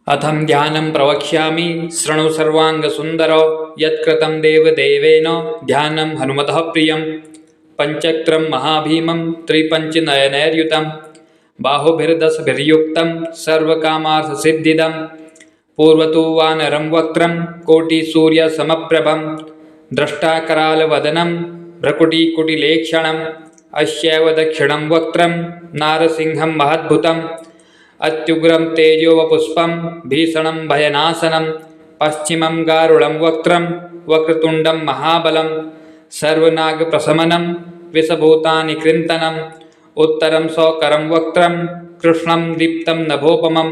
अथं ध्यानं प्रवक्ष्यामि शृणु सर्वाङ्गसुन्दरो यत्कृतं देवदेवेन ध्यानं हनुमतः प्रियं पञ्चक्रं महाभीमं त्रिपञ्चनयनैर्युतं बाहुभिर्दशभिर्युक्तं सर्वकामार्थसिद्धिदं पूर्वतो वानरं वक्त्रं कोटिसूर्यसमप्रभं द्रष्टाकरालवदनं भ्रकुटिकुटिलेक्षणम् अस्यैव दक्षिणं वक्त्रं नारसिंहं महद्भुतम् अत्युग्रं तेजोवपुष्पं भीषणं भयनाशनं पश्चिमं गारुडं वक्त्रं वक्रतुण्डं महाबलं सर्वनागप्रशमनं विषभूतानि कृन्तनम् उत्तरं सौकरं वक्त्रं कृष्णं दीप्तं नभोपमं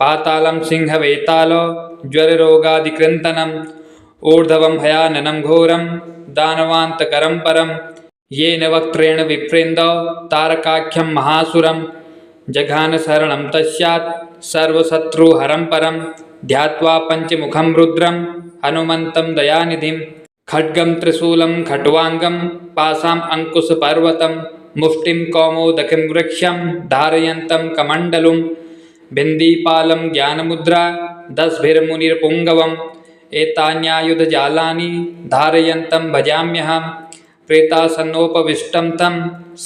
पातालं सिंहवेतालो ज्वररोगादिकृन्तनम् ऊर्ध्वं हयाननं घोरं दानवान्तकरं परं येन वक्त्रेण विप्रेन्दो तारकाख्यं महासुरं जघान शरणं तस्यात् सर्वशत्रुहरं परं ध्यात्वा पञ्चमुखं रुद्रं हनुमन्तं दयानिधिं खड्गं त्रिशूलं खट्वाङ्गं पाशाम् अङ्कुशपर्वतं मुष्टिं कौमोदकीं वृक्षं धारयन्तं कमण्डलुं बिन्दीपालं ज्ञानमुद्रा दशभिर्मुनिर्पुङ्गवम् एतान्यायुधजालानि धारयन्तं भजाम्यहं प्रेतासनोपविष्टं तं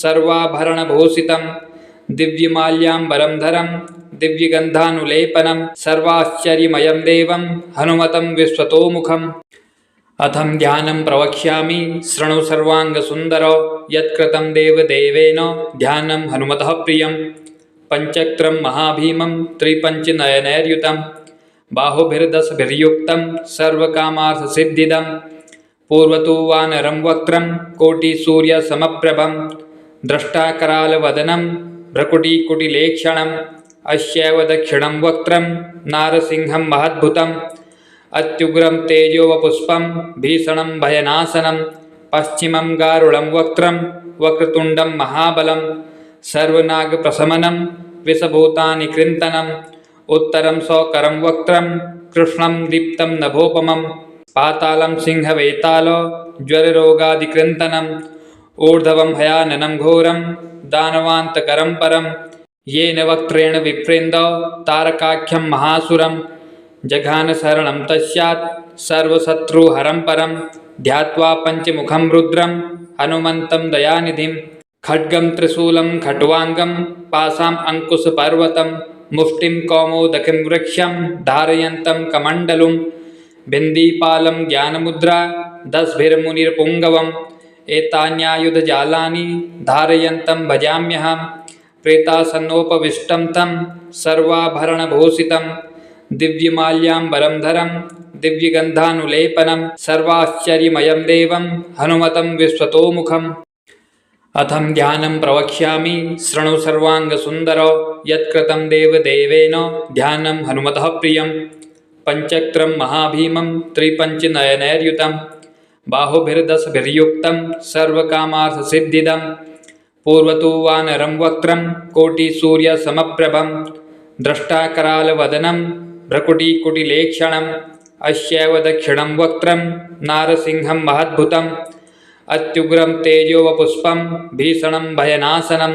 सर्वाभरणभूषितं दिव्यमाल्याम्बरधरं दिव्यगन्धानुलेपनं सर्वाश्चर्यमयं देवं हनुमतं विश्वतोमुखम् अथं ध्यानं प्रवक्ष्यामि शृणु सर्वाङ्गसुन्दरो यत्कृतं देवदेवेन ध्यानं हनुमतः प्रियं पञ्चक्रं महाभीमं त्रिपञ्चनयनैर्युतं बाहुभिर्दशभिर्युक्तं सर्वकामार्थसिद्धिदं पूर्वतो वानरं वक्त्रं कोटिसूर्यसमप्रभं द्रष्टाकरालवदनं भ्रकुटिकुटिलेक्षणम् अस्यैव दक्षिणं वक्त्रं नारसिंहं महद्भुतम् अत्युग्रं तेजोवपुष्पं भीषणं भयनाशनं पश्चिमं गारुडं वक्त्रं वक्रतुण्डं महाबलं सर्वनागप्रशमनं विषभूतानि कृन्तनम् उत्तरं सौकरं वक्त्रं कृष्णं दीप्तं नभोपमं पातालं सिंहवेतालो ज्वररोगादिकृन्तनम् ऊर्ध्वं हयाननं घोरं दानवान्तकरं परं येन वक्त्रेण विप्रेन्दो तारकाख्यं महासुरं जघान शरणं तस्यात् सर्वशत्रुहरं परं ध्यात्वा पञ्चमुखं रुद्रं हनुमन्तं दयानिधिं खड्गं त्रिशूलं खट्वाङ्गं पाशाम् अङ्कुशपर्वतं मुष्टिं कौमोदकीं वृक्षं धारयन्तं कमण्डलुं बिन्दीपालं ज्ञानमुद्रा दशभिर्मुनिर्पुङ्गवम् एतान्यायुधजालानि धारयन्तं भजाम्यहं प्रेतासनोपविष्टं तं सर्वाभरणभूषितं दिव्यमाल्याम्बरधरं दिव्यगन्धानुलेपनं सर्वाश्चर्यमयं देवं हनुमतं विश्वतोमुखम् अथं ध्यानं प्रवक्ष्यामि शृणु सर्वाङ्गसुन्दरो यत्कृतं देवदेवेन ध्यानं हनुमतः प्रियं पञ्चक्रं महाभीमं त्रिपञ्चनयनैर्युतं बाहुभिर्दशभिर्युक्तं सर्वकामार्थसिद्धिदं पूर्वतो वानरं वक्त्रं कोटिसूर्यसमप्रभं द्रष्टाकरालवदनं भ्रकुटिकुटिलेक्षणम् अस्यैव दक्षिणं वक्त्रं नारसिंहं महद्भुतम् अत्युग्रं तेजोवपुष्पं भीषणं भयनाशनं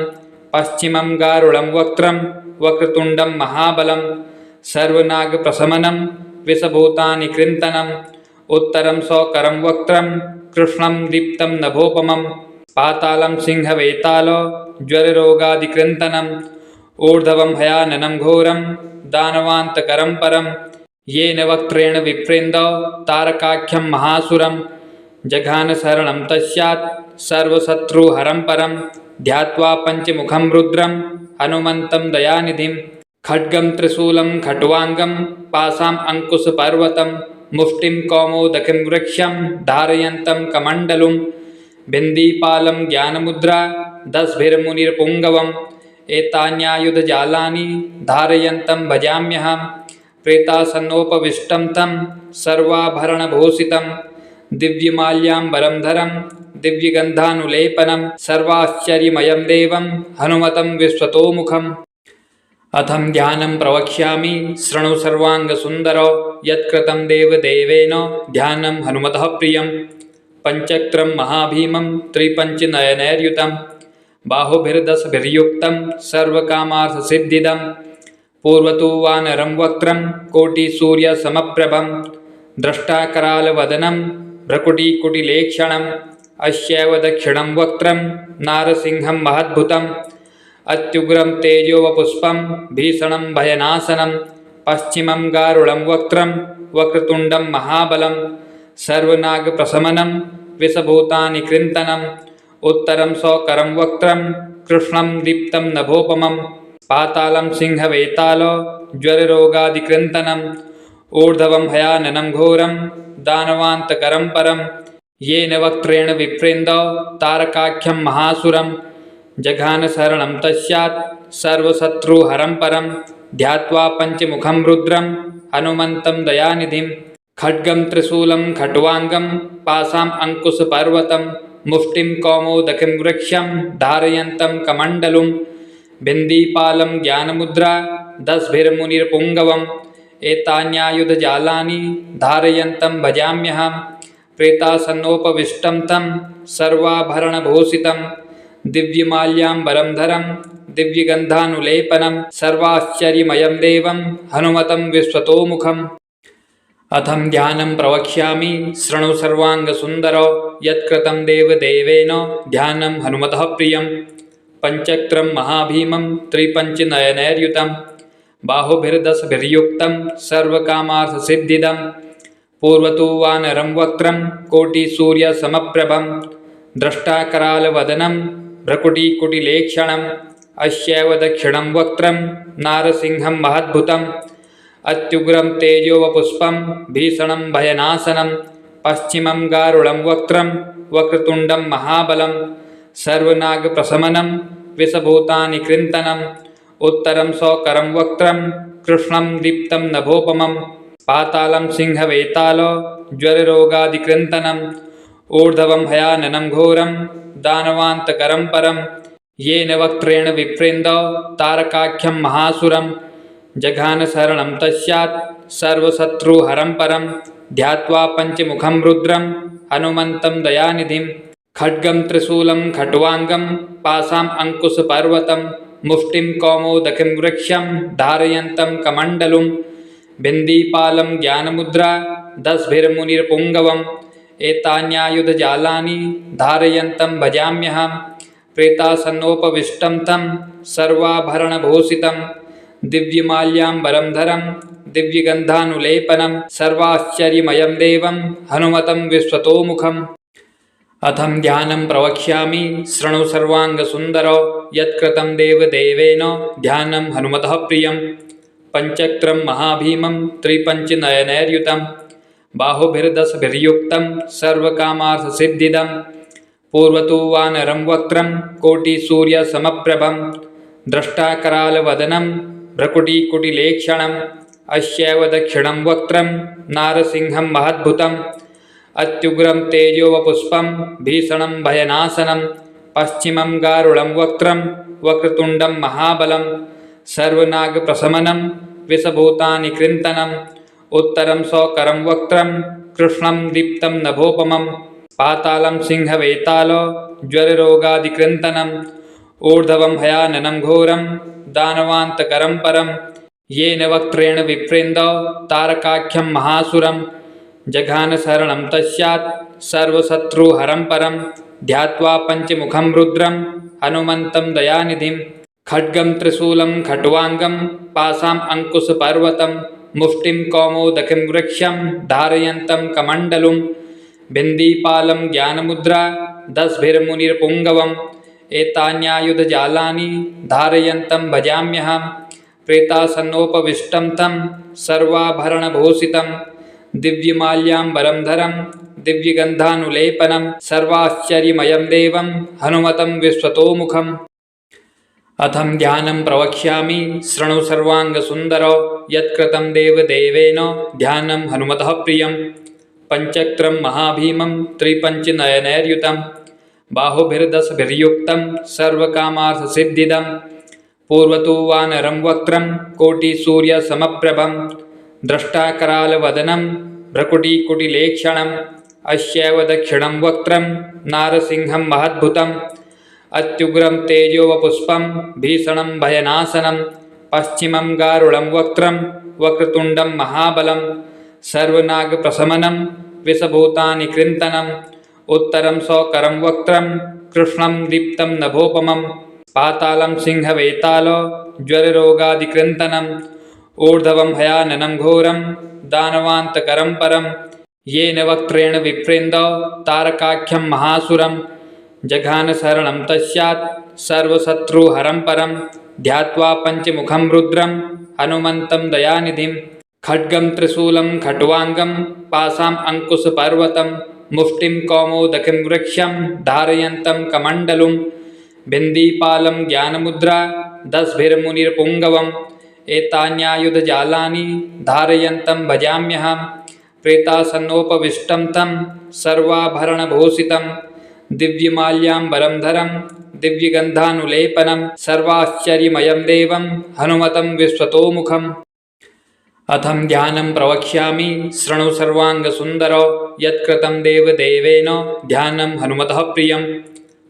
पश्चिमं गारुडं वक्त्रं वक्रतुण्डं महाबलं सर्वनागप्रशमनं विषभूतानि कृन्तनम् उत्तरं सौकरं वक्त्रं कृष्णं दीप्तं नभोपमं पातालं सिंहवेतालो ज्वररोगादिकृन्तनम् ऊर्ध्वं हयाननं घोरं दानवान्तकरं परं येन वक्त्रेण विप्रेन्दो तारकाख्यं महासुरं जघान शरणं तस्यात् सर्वशत्रुहरं परं ध्यात्वा पञ्चमुखं रुद्रं हनुमन्तं दयानिधिं खड्गं त्रिशूलं खट्वाङ्गं पाशाम् अङ्कुशपर्वतं मुष्टिं कौमोदकीं वृक्षं धारयन्तं कमण्डलुं बिन्दीपालं ज्ञानमुद्रा दशभिर्मुनिर्पुङ्गवम् एतान्यायुधजालानि धारयन्तं भजाम्यहं प्रेतासनोपविष्टं तं सर्वाभरणभूषितं दिव्यमाल्याम्बरधरं दिव्यगन्धानुलेपनं सर्वाश्चर्यमयं देवं हनुमतं विश्वतोमुखम् अथं ध्यानं प्रवक्ष्यामि शृणु सर्वाङ्गसुन्दरो यत्कृतं देवदेवेन ध्यानं हनुमतः प्रियं पञ्चक्रं महाभीमं त्रिपञ्चनयनैर्युतं बाहुभिर्दशभिर्युक्तं सर्वकामार्थसिद्धिदं पूर्वतो वानरं वक्त्रं कोटिसूर्यसमप्रभं द्रष्टाकरालवदनं भ्रकुटीकुटिलेक्षणम् अस्यैव दक्षिणं वक्त्रं नारसिंहं महद्भुतम् अत्युग्रं तेजोवपुष्पं भीषणं भयनाशनं पश्चिमं गारुडं वक्त्रं वक्रतुण्डं महाबलं सर्वनागप्रशमनं विषभूतानि कृन्तनम् उत्तरं सौकरं वक्त्रं कृष्णं दीप्तं नभोपमं पातालं सिंहवेताल ज्वररोगादिकृन्तनम् ऊर्ध्वं हयाननं घोरं दानवान्तकरं परं येन वक्त्रेण विप्रेन्दौ तारकाख्यं महासुरं जघानशरणं तस्यात् सर्वशत्रुहरं परं ध्यात्वा पञ्चमुखं रुद्रं हनुमन्तं दयानिधिं खड्गं त्रिशूलं खट्वाङ्गं पाशाम् अङ्कुशपर्वतं मुष्टिं कौमोदकं वृक्षं धारयन्तं कमण्डलुं बिन्दीपालं ज्ञानमुद्रा दशभिर्मुनिर्पुङ्गवम् एतान्यायुधजालानि धारयन्तं भजाम्यहं प्रेतासन्नोपविष्टं तं सर्वाभरणभूषितं दिव्यमाल्याम्बरधरं दिव्यगन्धानुलेपनं सर्वाश्चर्यमयं देवं हनुमतं विश्वतोमुखम् अथं ध्यानं प्रवक्ष्यामि शृणु सर्वाङ्गसुन्दरो यत्कृतं देवदेवेन ध्यानं हनुमतः प्रियं पञ्चक्रं महाभीमं त्रिपञ्चनयनैर्युतं बाहुभिर्दशभिर्युक्तं सर्वकामार्थसिद्धिदं पूर्वतो वानरं वक्त्रं कोटिसूर्यसमप्रभं द्रष्टाकरालवदनं भ्रकुटीकुटिलेक्षणम् अस्यैव दक्षिणं वक्त्रं नारसिंहं महद्भुतम् अत्युग्रं तेजोवपुष्पं भीषणं भयनाशनं पश्चिमं गारुडं वक्त्रं वक्रतुण्डं महाबलं सर्वनागप्रशमनं विषभूतानि कृन्तनम् उत्तरं सौकरं वक्त्रं कृष्णं दीप्तं नभोपमं पातालं सिंहवेताल ज्वररोगादिकृन्तनम् ऊर्ध्वं हयाननं घोरं दानवान्तकरं परं येन वक्त्रेण विप्रेन्दौ तारकाख्यं महासुरं जघानशरणं तस्यात् सर्वशत्रुहरं परं ध्यात्वा पञ्चमुखं रुद्रं हनुमन्तं दयानिधिं खड्गं त्रिशूलं खट्वाङ्गं पाशाम् अङ्कुशपर्वतं मुष्टिं कौमोदकं वृक्षं धारयन्तं कमण्डलुं बिन्दीपालं ज्ञानमुद्रा दशभिर्मुनिर्पुङ्गवम् एतान्यायुधजालानि धारयन्तं भजाम्यहं प्रेतासन्नोपविष्टं तं सर्वाभरणभूषितं दिव्यमाल्याम्बरधरं दिव्यगन्धानुलेपनं सर्वाश्चर्यमयं देवं हनुमतं विश्वतोमुखम् अथं ध्यानं प्रवक्ष्यामि शृणु सर्वाङ्गसुन्दरो यत्कृतं देवदेवेन ध्यानं हनुमतः प्रियं पञ्चक्रं महाभीमं त्रिपञ्चनयनैर्युतं बाहुभिर्दशभिर्युक्तं सर्वकामार्थसिद्धिदं पूर्वतो वानरं वक्त्रं कोटिसूर्यसमप्रभं द्रष्टाकरालवदनं भ्रकुटीकुटिलेक्षणम् अस्यैव दक्षिणं वक्त्रं नारसिंहं महद्भुतम् अत्युग्रं तेजोवपुष्पं भीषणं भयनाशनं पश्चिमं गारुडं वक्त्रं वक्रतुण्डं महाबलं सर्वनागप्रशमनं विषभूतानि कृन्तनम् उत्तरं सौकरं वक्त्रं कृष्णं दीप्तं नभोपमं पातालं सिंहवेताल ज्वररोगादिकृन्तनम् ऊर्ध्वं हयाननं घोरं दानवान्तकरं परं येन वक्त्रेण विप्रेन्दौ तारकाख्यं महासुरं जघानशरणं तस्यात् सर्वशत्रुहरं परं ध्यात्वा पञ्चमुखं रुद्रं हनुमन्तं दयानिधिं खड्गं त्रिशूलं खट्वाङ्गं पाशाम् अङ्कुशपर्वतं मुष्टिं कौमोदकं वृक्षं धारयन्तं कमण्डलुं बिन्दीपालं ज्ञानमुद्रा दशभिर्मुनिर्पुङ्गवम् एतान्यायुधजालानि धारयन्तं भजाम्यहं प्रेतासन्नोपविष्टं तं सर्वाभरणभूषितं दिव्यमाल्याम्बरधरं दिव्यगन्धानुलेपनं सर्वाश्चर्यमयं देवं हनुमतं विश्वतोमुखम् अथं ध्यानं प्रवक्ष्यामि शृणु सर्वाङ्गसुन्दरो यत्कृतं देवदेवेन ध्यानं हनुमतः प्रियं पञ्चक्रं महाभीमं त्रिपञ्चनयनैर्युतं बाहुभिर्दशभिर्युक्तं सर्वकामार्थसिद्धिदं पूर्वतो वानरं वक्त्रं कोटिसूर्यसमप्रभं द्रष्टाकरालवदनं भ्रकुटीकुटिलेक्षणम् अस्यैव दक्षिणं वक्त्रं नारसिंहं महद्भुतम् अत्युग्रं तेजोवपुष्पं भीषणं भयनाशनं पश्चिमं गारुडं वक्त्रं वक्रतुण्डं महाबलं सर्वनागप्रशमनं विषभूतानि कृन्तनं उत्तरं सौकरं वक्त्रं कृष्णं दीप्तं नभोपमं पातालं सिंहवेतालो ज्वररोगादिकृन्तनम् ऊर्ध्वं हयाननं घोरं दानवान्तकरं परं येन वक्त्रेण विप्रेन्दो तारकाख्यं महासुरं जघानशरणं तस्यात् सर्वशत्रुहरं परं ध्यात्वा पञ्चमुखं रुद्रं हनुमन्तं दयानिधिं खड्गं त्रिशूलं खट्वाङ्गं पाशाम् अङ्कुशपर्वतं मुष्टिं कौमोदकीं वृक्षं धारयन्तं कमण्डलुं बिन्दीपालं ज्ञानमुद्रा दशभिर्मुनिर्पुङ्गवम् एतान्यायुधजालानि धारयन्तं भजाम्यहं प्रेतासन्नोपविष्टं तं सर्वाभरणभूषितं दिव्यमाल्याम्बरधरं दिव्यगन्धानुलेपनं सर्वाश्चर्यमयं देवं हनुमतं विश्वतोमुखम् अथं ध्यानं प्रवक्ष्यामि शृणु सर्वाङ्गसुन्दरो यत्कृतं देवदेवेन ध्यानं हनुमतः प्रियं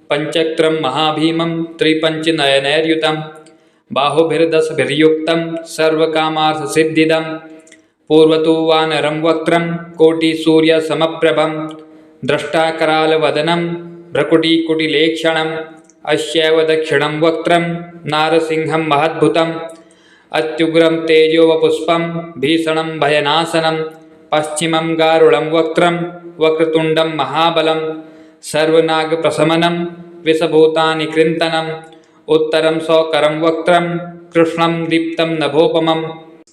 पञ्चक्रं महाभीमं त्रिपञ्चनयनैर्युतं बाहुभिर्दशभिर्युक्तं सर्वकामार्थसिद्धिदं पूर्वतो वानरं वक्त्रं कोटिसूर्यसमप्रभं द्रष्टाकरालवदनं भ्रकुटीकुटिलेक्षणम् अस्यैव दक्षिणं वक्त्रं नारसिंहं महद्भुतम् अत्युग्रं तेजोवपुष्पं भीषणं भयनाशनं पश्चिमं गारुडं वक्त्रं वक्रतुण्डं महाबलं सर्वनागप्रशमनं विषभूतानि कृन्तनम् उत्तरं सौकरं वक्त्रं कृष्णं दीप्तं नभोपमं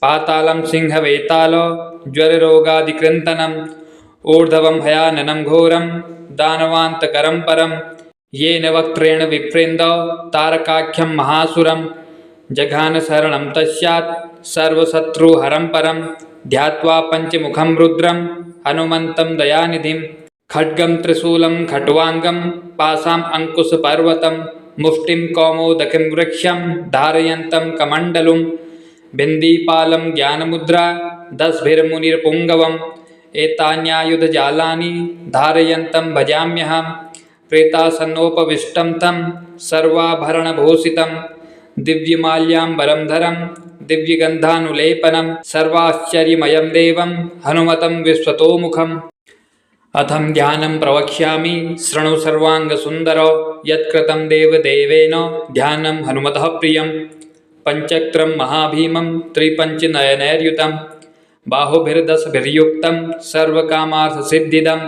पातालं सिंहवेतालो ज्वररोगादिकृन्तनम् ऊर्ध्वं हयाननं घोरं दानवान्तकरं परं येन वक्त्रेण विप्रेन्दो तारकाख्यं महासुरं जघानशरणं तस्यात् सर्वशत्रुहरं परं ध्यात्वा पञ्चमुखं रुद्रं हनुमन्तं दयानिधिं खड्गं त्रिशूलं खट्वाङ्गं पाशाम् अङ्कुशपर्वतं मुष्टिं कौमोदकीं वृक्षं धारयन्तं कमण्डलुं बिन्दीपालं ज्ञानमुद्रा दशभिर्मुनिर्पुङ्गवम् एतान्यायुधजालानि धारयन्तं भजाम्यहं प्रेतासन्नोपविष्टं तं सर्वाभरणभूषितं दिव्यमाल्याम्बरधरं दिव्यगन्धानुलेपनं सर्वाश्चर्यमयं देवं हनुमतं विश्वतोमुखम् अथं ध्यानं प्रवक्ष्यामि शृणु सर्वाङ्गसुन्दरो यत्कृतं देवदेवेन ध्यानं हनुमतः प्रियं पञ्चक्रं महाभीमं त्रिपञ्चनयनैर्युतं बाहुभिर्दशभिर्युक्तं सर्वकामार्थसिद्धिदं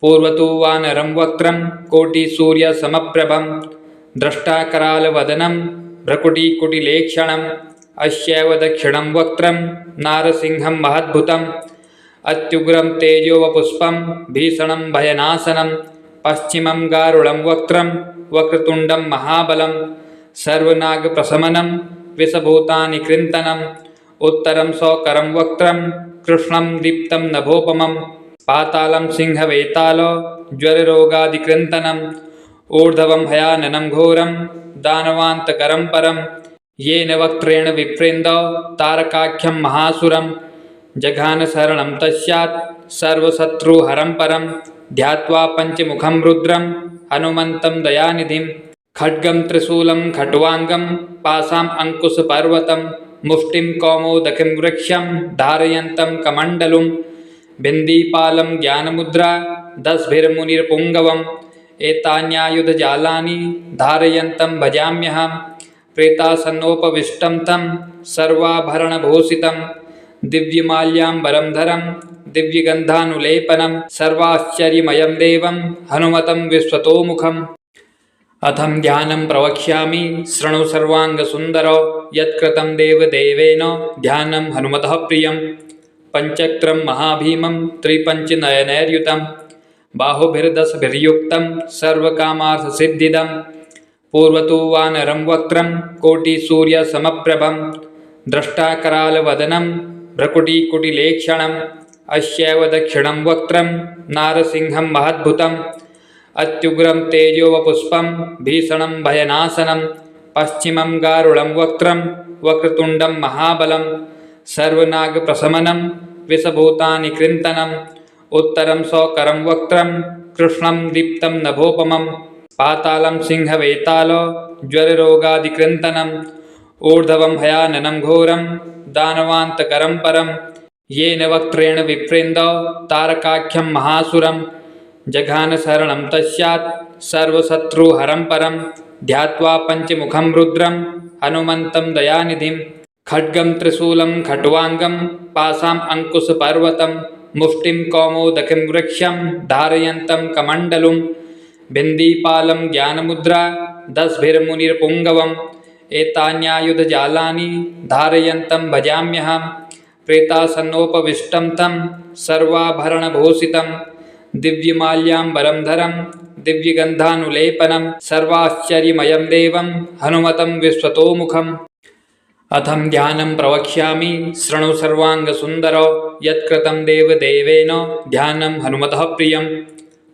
पूर्वतो वानरं वक्त्रं कोटिसूर्यसमप्रभं द्रष्टाकरालवदनं भ्रकुटीकुटिलेक्षणम् अस्यैव दक्षिणं वक्त्रं नारसिंहं महद्भुतम् अत्युग्रं तेजोवपुष्पं भीषणं भयनाशनं पश्चिमं गारुडं वक्त्रं वक्रतुण्डं महाबलं सर्वनागप्रशमनं विषभूतानि कृन्तनम् उत्तरं सौकरं वक्त्रं कृष्णं दीप्तं नभोपमं पातालं सिंहवेतालो ज्वररोगादिकृन्तनम् ऊर्ध्वं हयाननं घोरं दानवान्तकरं परं येन वक्त्रेण विप्रेन्दो तारकाख्यं महासुरं जघानशरणं तस्यात् सर्वशत्रुहरं परं ध्यात्वा पञ्चमुखं रुद्रं हनुमन्तं दयानिधिं खड्गं त्रिशूलं खट्वाङ्गं पाशाम् अङ्कुशपर्वतं मुष्टिं कौमोदकीं वृक्षं धारयन्तं कमण्डलुं बिन्दीपालं ज्ञानमुद्रा दशभिर्मुनिर्पुङ्गवम् एतान्यायुधजालानि धारयन्तं भजाम्यहं प्रेतासन्नोपविष्टं तं सर्वाभरणभूषितं दिव्यमाल्याम्बरधरं दिव्यगन्धानुलेपनं सर्वाश्चर्यमयं देवं हनुमतं विश्वतोमुखम् अथं ध्यानं प्रवक्ष्यामि शृणु सर्वाङ्गसुन्दरो यत्कृतं देवदेवेन ध्यानं हनुमतः प्रियं पञ्चक्रं महाभीमं त्रिपञ्चनयनैर्युतं बाहुभिर्दशभिर्युक्तं सर्वकामार्थसिद्धिदं पूर्वतो वानरं वक्त्रं कोटिसूर्यसमप्रभं द्रष्टाकरालवदनं भ्रकुटीकुटिलेक्षणम् अस्यैव दक्षिणं वक्त्रं नारसिंहं महद्भुतम् अत्युग्रं तेजोवपुष्पं भीषणं भयनाशनं पश्चिमं गारुडं वक्त्रं वक्रतुण्डं महाबलं सर्वनागप्रशमनं विषभूतानि कृन्तनम् उत्तरं सौकरं वक्त्रं कृष्णं दीप्तं नभोपमं पातालं सिंहवेतालो ज्वररोगादिकृन्तनम् ऊर्ध्वं हयाननं घोरं दानवान्तकरं परं येन वक्त्रेण विप्रेन्दो तारकाख्यं महासुरं जघान शरणं तस्यात् सर्वशत्रुहरं परं ध्यात्वा पञ्चमुखं रुद्रं हनुमन्तं दयानिधिं खड्गं त्रिशूलं खट्वाङ्गं पाशाम् अङ्कुशपर्वतं मुष्टिं कौमोदकीं वृक्षं धारयन्तं कमण्डलुं बिन्दीपालं ज्ञानमुद्रा दशभिर्मुनिर्पुङ्गवम् एतान्यायुधजालानि धारयन्तं भजाम्यहं प्रेतासन्नोपविष्टं तं सर्वाभरणभूषितं दिव्यमाल्याम्बरं धरं दिव्यगन्धानुलेपनं सर्वाश्चर्यमयं देवं हनुमतं विश्वतोमुखम् अथं ध्यानं प्रवक्ष्यामि शृणु सर्वाङ्गसुन्दरो यत्कृतं देवदेवेन ध्यानं हनुमतः प्रियं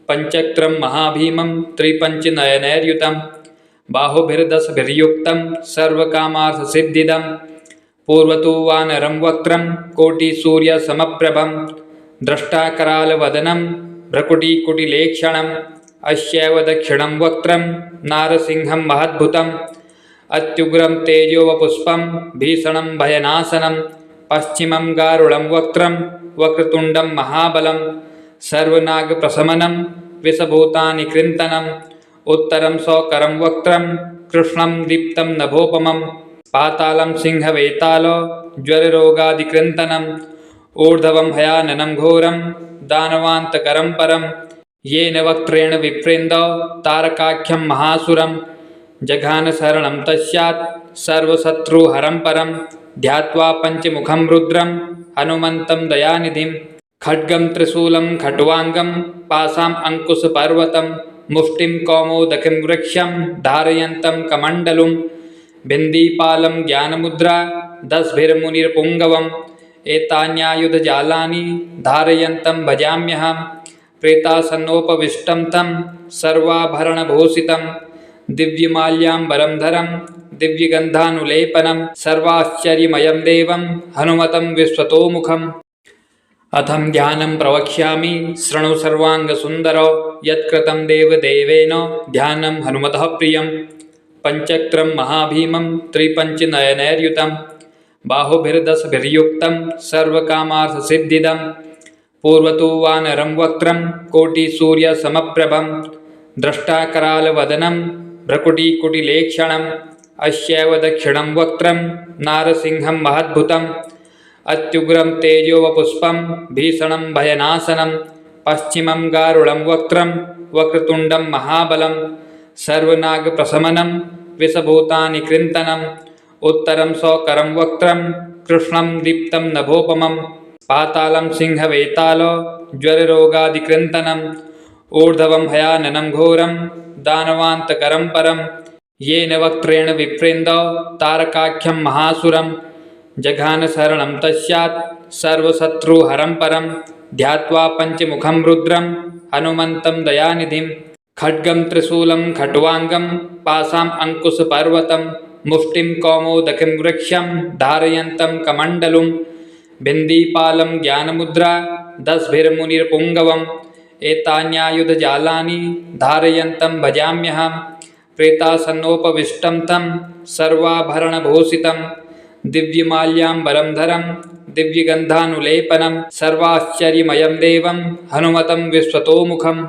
पञ्चक्रं महाभीमं त्रिपञ्चनयनैर्युतं बाहुभिर्दशभिर्युक्तं सर्वकामार्थसिद्धिदं पूर्वतो वानरं वक्त्रं कोटिसूर्यसमप्रभं द्रष्टाकरालवदनं भ्रकुटीकुटिलेक्षणम् अस्यैव दक्षिणं वक्त्रं नारसिंहं महद्भुतम् अत्युग्रं तेजोवपुष्पं भीषणं भयनाशनं पश्चिमं गारुडं वक्त्रं वक्रतुण्डं महाबलं सर्वनागप्रशमनं विषभूतानि कृन्तनम् उत्तरं सौकरं वक्त्रं कृष्णं दीप्तं नभोपमं पातालं सिंहवेतालो ज्वररोगादिकृन्तनम् ऊर्ध्वं हयाननं घोरं दानवान्तकरं परं येन वक्त्रेण विप्रेन्दो तारकाख्यं महासुरं जघान शरणं तस्यात् सर्वशत्रुहरं परं ध्यात्वा पञ्चमुखं रुद्रं हनुमन्तं दयानिधिं खड्गं त्रिशूलं खट्वाङ्गं पाशाम् अङ्कुशपर्वतं मुष्टिं कौमोदकीं वृक्षं धारयन्तं कमण्डलुं बिन्दीपालं ज्ञानमुद्रा दशभिर्मुनिर्पुङ्गवम् एतान्यायुधजालानि धारयन्तं भजाम्यहं प्रेतासन्नोपविष्टं तं सर्वाभरणभूषितं दिव्यमाल्याम्बरं धरं दिव्यगन्धानुलेपनं सर्वाश्चर्यमयं देवं हनुमतं विश्वतोमुखम् अथं ध्यानं प्रवक्ष्यामि शृणु सर्वाङ्गसुन्दरो यत्कृतं देवदेवेन ध्यानं हनुमतः प्रियं पञ्चक्रं महाभीमं त्रिपञ्चनयनैर्युतं बाहुभिर्दशभिर्युक्तं सर्वकामार्थसिद्धिदं पूर्वतो वानरं वक्त्रं कोटिसूर्यसमप्रभं द्रष्टाकरालवदनं भ्रकुटीकुटिलेक्षणम् अस्यैव दक्षिणं वक्त्रं नारसिंहं महद्भुतम् अत्युग्रं तेजोवपुष्पं भीषणं भयनाशनं पश्चिमं गारुडं वक्त्रं वक्रतुण्डं महाबलं सर्वनागप्रशमनं विषभूतानि कृन्तनम् उत्तरं सौकरं वक्त्रं कृष्णं दीप्तं नभोपमं पातालं सिंहवेतालो ज्वररोगादिकृन्तनम् ऊर्ध्वं हयाननं घोरं दानवान्तकरं परं येन वक्त्रेण विप्रेन्दो तारकाख्यं महासुरं जघान शरणं तस्यात् सर्वशत्रुहरं परं ध्यात्वा पञ्चमुखं रुद्रं हनुमन्तं दयानिधिं खड्गं त्रिशूलं खट्वाङ्गं पाशाम् अङ्कुशपर्वतं मुष्टिं कौमोदकीं वृक्षं धारयन्तं कमण्डलुं बिन्दीपालं ज्ञानमुद्रा दशभिर्मुनिर्पुङ्गवम् एतान्यायुधजालानि धारयन्तं भजाम्यहं प्रेतासन्नोपविष्टं तं सर्वाभरणभूषितं दिव्यमाल्याम्बरं धरं दिव्यगन्धानुलेपनं सर्वाश्चर्यमयं देवं हनुमतं विश्वतोमुखम्